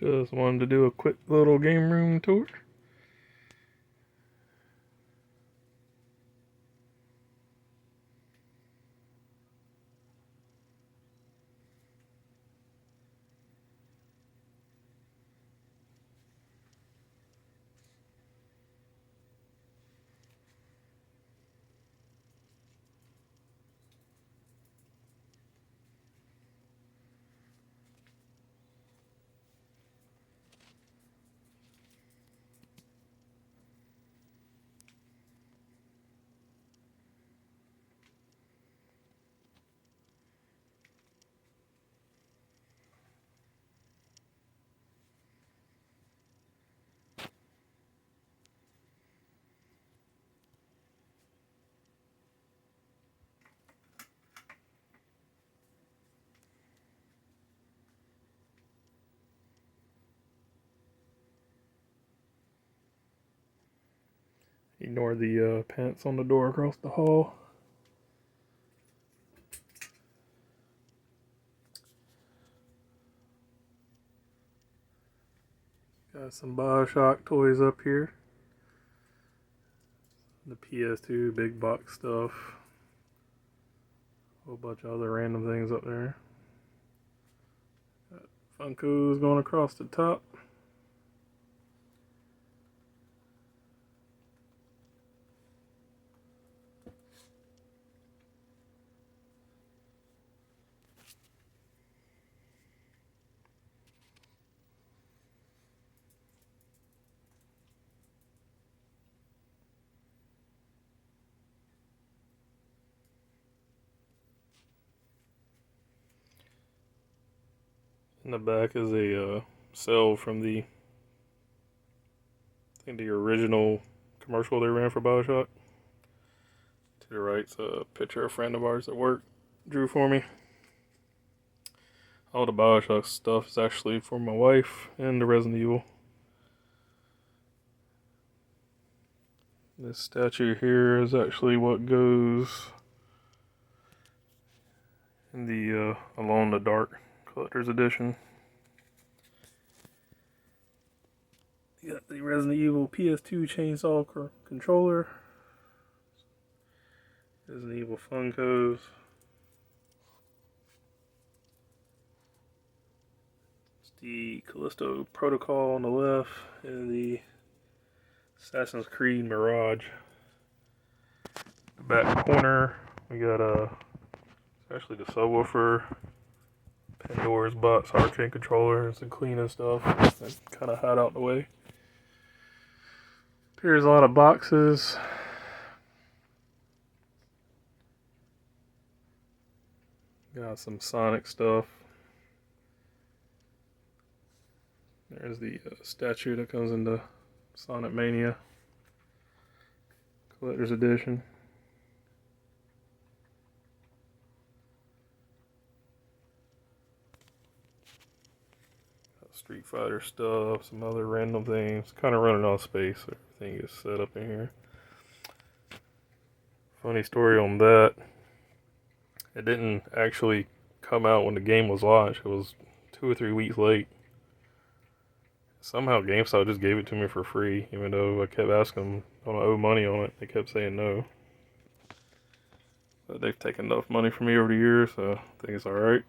Just wanted to do a quick little game room tour. Ignore the pants on the door across the hall. Got some Bioshock toys up here. The PS2 big box stuff. A whole bunch of other random things up there. Got Funkos going across the top. In the back is a cell from the original commercial they ran for Bioshock. To the right's a picture a friend of ours at work drew for me. All the Bioshock stuff is actually for my wife and the Resident Evil. This statue here is actually what goes in the Alone in the Dark Collector's Edition. You got the Resident Evil PS2 chainsaw controller. Resident Evil Funkos. It's the Callisto Protocol on the left and the Assassin's Creed Mirage. The back corner, we got actually the subwoofer, Pandora's box, arcade controller, some cleaning stuff. That kind of hide out the way. Here's a lot of boxes. Got some Sonic stuff. There's the statue that comes into Sonic Mania Collector's Edition. Got Street Fighter stuff, some other random things. Kind of running out of space, so everything is set up in here. Funny story on that. It didn't actually come out when the game was launched. It was 2 or 3 weeks late. Somehow GameStop just gave it to me for free, even though I kept asking them, don't I owe money on it? They kept saying no. But they've taken enough money from me over the years, so I think it's alright.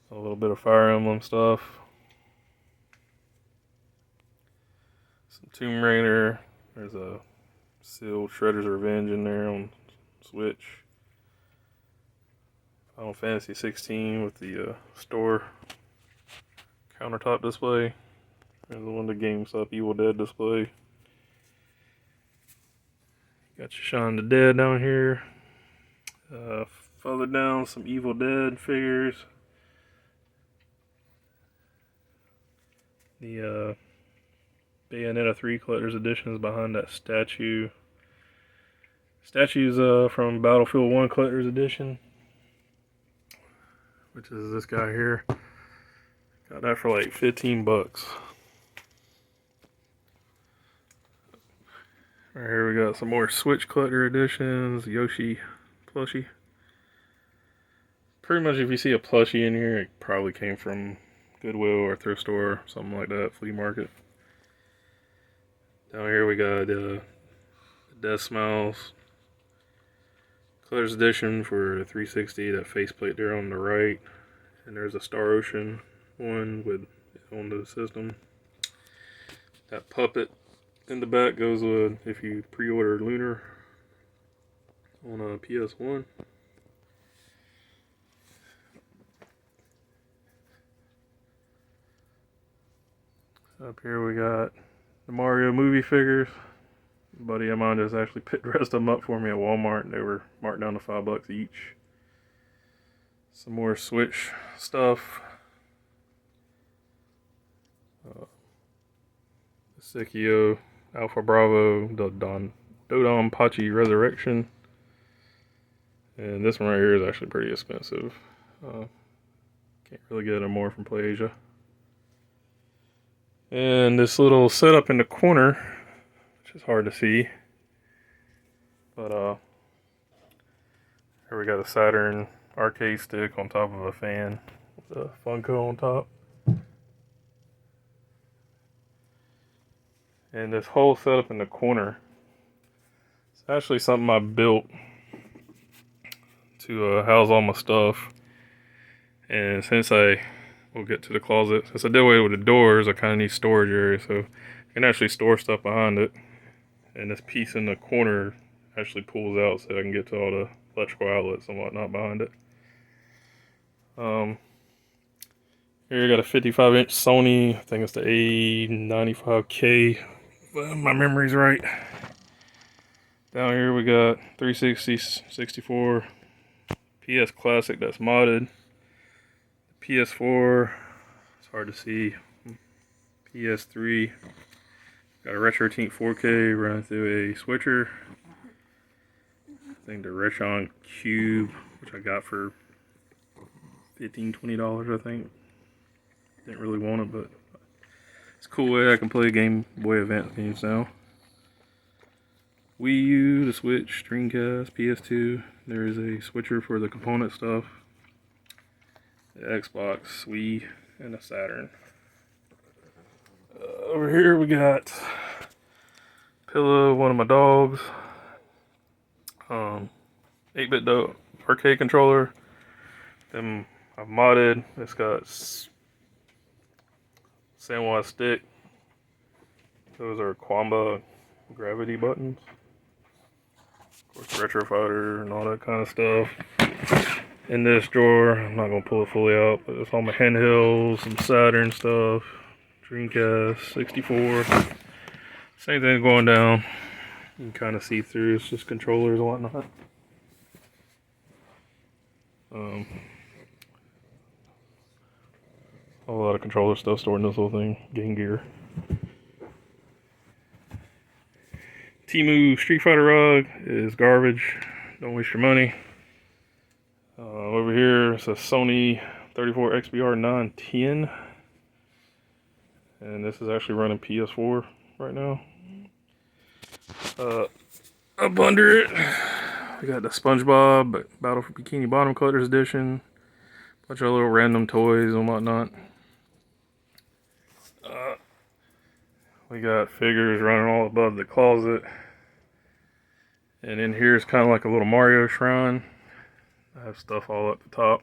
A little bit of Fire Emblem stuff. Some Tomb Raider. There's a sealed Shredder's Revenge in there on Switch. Final Fantasy 16 with the store countertop display. There's the one of the GameStop Evil Dead display. Got your Shaun the Dead down here. Further down, some Evil Dead figures. The Bayonetta 3 Collector's Edition is behind that statue. Statue's from Battlefield 1 Collector's Edition, which is this guy here. Got that for like 15 bucks. Right here we got some more Switch Collector Editions, Yoshi plushie. Pretty much if you see a plushie in here, it probably came from Goodwill or thrift store, something like that, flea market. Down here we got Death Smiles Colors Edition for the 360, that faceplate there on the right. And there's a Star Ocean one with on the system. That puppet in the back goes with if you pre-order Lunar on a PS1. Up here we got the Mario movie figures. A buddy of mine just actually dressed them up for me at Walmart. They were marked down to $5 each. Some more Switch stuff. Sekio, Alpha Bravo, the Dodonpachi Resurrection. And this one right here is actually pretty expensive. Can't really get it more from PlayAsia. And this little setup in the corner, which is hard to see. But here we got a Saturn arcade stick on top of a fan with a Funko on top. And this whole setup in the corner, it's actually something I built to house all my stuff. And since we'll get to the closet, since I did away with the doors, I kind of need storage area, so I can actually store stuff behind it. And this piece in the corner actually pulls out so I can get to all the electrical outlets and whatnot behind it. Here you got a 55-inch Sony, I think it's the A95K, if my memory's right. Down here we got 360, 64 PS Classic that's modded. PS4, it's hard to see. PS3, got a RetroTink 4K running through a switcher. I think the Retron Cube, which I got for $15, $20, I think. Didn't really want it, but it's a cool way I can play Game Boy Advance games now. Wii U, the Switch, Dreamcast, PS2. There is a switcher for the component stuff. The Xbox, Wii, and a Saturn. Over here we got Pillow, one of my dogs. 8-bit arcade controller. Then I've modded. It's got Sanwa stick. Those are Quamba gravity buttons. Of course, Retro Fighter and all that kind of stuff. In this drawer, I'm not going to pull it fully out, but it's all my handhelds, some Saturn stuff, Dreamcast, 64. Same thing going down. You can kind of see through, it's just controllers and whatnot. A lot of controller stuff stored in this little thing, Game Gear. Temu Street Fighter rug is garbage, don't waste your money. Over here it's a Sony 34 XBR 910, and this is actually running PS4 right now. Up under it, we got the SpongeBob Battle for Bikini Bottom Collector's Edition, bunch of little random toys and whatnot. We got figures running all above the closet, and in here is kind of like a little Mario shrine. I have stuff all at the top.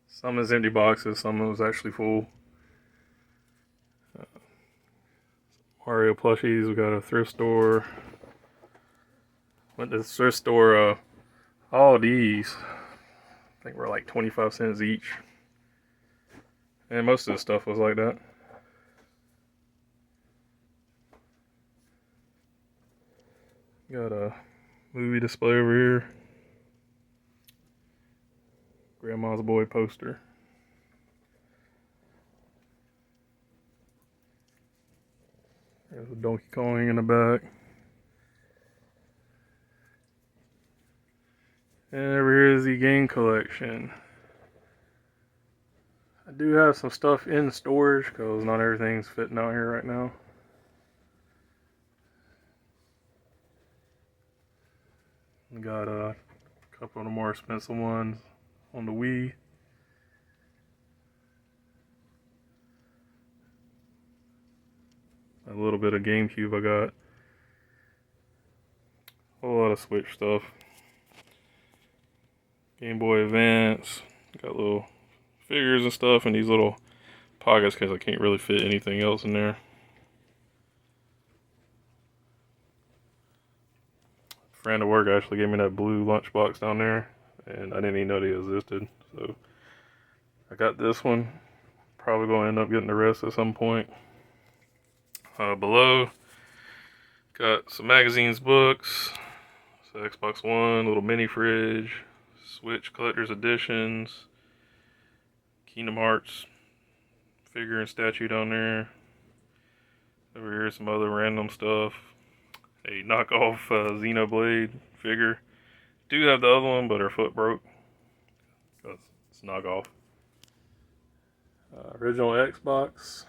Some is empty boxes, some of it was actually full. Mario plushies, we got a thrift store. Went to the thrift store, all these, I think were like 25 cents each. And most of the stuff was like that. Got a movie display over here. Grandma's Boy poster. There's a Donkey Kong in the back. And over here is the game collection. I do have some stuff in storage because not everything's fitting out here right now. We got A couple of the more expensive ones on the Wii. A little bit of GameCube I got. A whole lot of Switch stuff. Game Boy Advance. Got little figures and stuff in these little pockets because I can't really fit anything else in there. A friend at work actually gave me that blue lunchbox down there, and I didn't even know they existed. So I got this one. Probably going to end up getting the rest at some point. Below, got some magazines, books, so Xbox One, little mini fridge, Switch collector's editions, Kingdom Hearts figure and statue down there. Over here, some other random stuff. A knockoff Xenoblade figure. Do have the other one, but her foot broke because it's knockoff. Original Xbox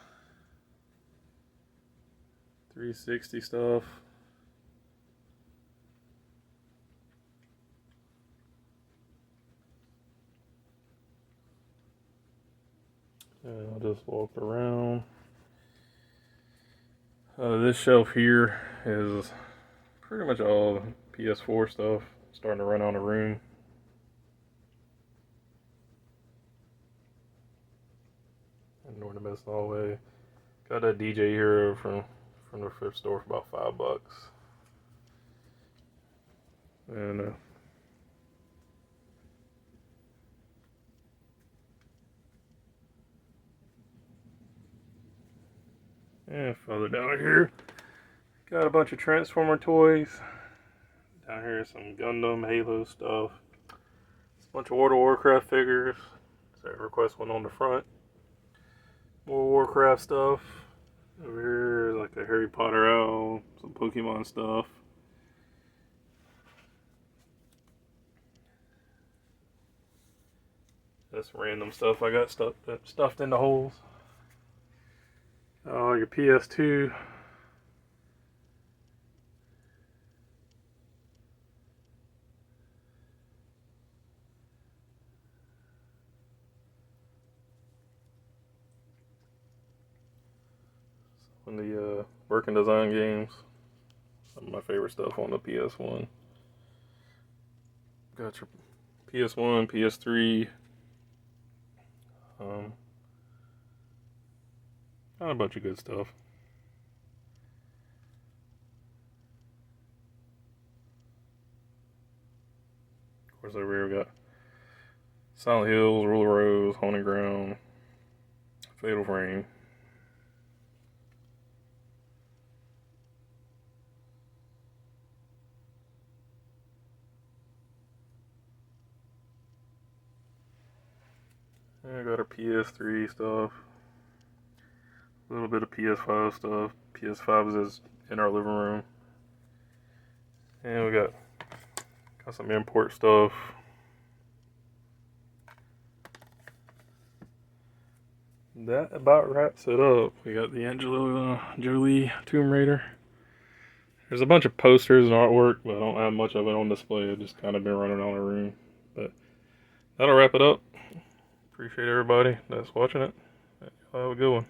360 stuff. And I'll just walk around. This shelf here is pretty much all PS4 stuff. Starting to run out of room. Ignoring the mess all the way. Got that DJ Hero from the thrift store for about $5. And further down here, got a bunch of Transformer toys. Down here, some Gundam, Halo stuff. A bunch of World of Warcraft figures. So I request one on the front. More Warcraft stuff. Over here, like a Harry Potter owl, some Pokemon stuff. That's random stuff I got stuffed in the holes. Your PS2. Some of the working design games. Some of my favorite stuff on the PS1. Got your PS1, PS3. Got a bunch of good stuff. Of course, over here we got Silent Hills, Rule of Rose, Haunted Ground, Fatal Frame. I got our PS3 stuff. A little bit of PS5 stuff. PS5 is in our living room. And we got some import stuff. That about wraps it up. We got the Angelina Jolie Tomb Raider. There's a bunch of posters and artwork, but I don't have much of it on display. I've just kind of been running around the room. But that'll wrap it up. Appreciate everybody that's watching it. Have a good one.